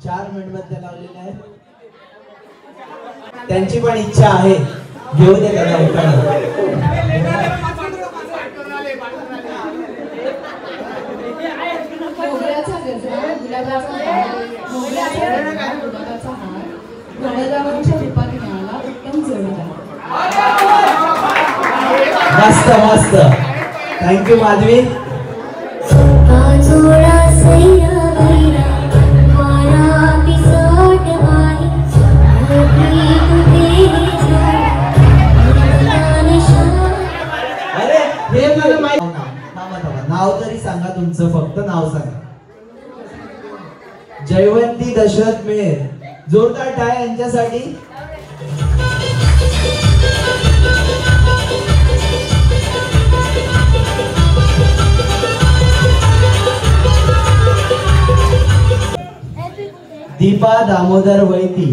चार मेणबत्त्या लावलेल्या आहेत. त्यांची पण इच्छा आहे, घेऊ दे त्याला उठायला. मोगऱ्याचा गजरा, गुलाबाचा हार, गुलाबाचा हार, गणेशाच्या रूपात मिळाला उत्तम जोडीदार. मस्त मस्त, थँक्यू माधवी. अरे हे मला माहिती. नाव तरी सांगा तुमचं, फक्त नाव सांगा. जयवंती दशरथ मेहर. जोरदार टाळ्या यांच्यासाठी. दीपा दामोदर वैती.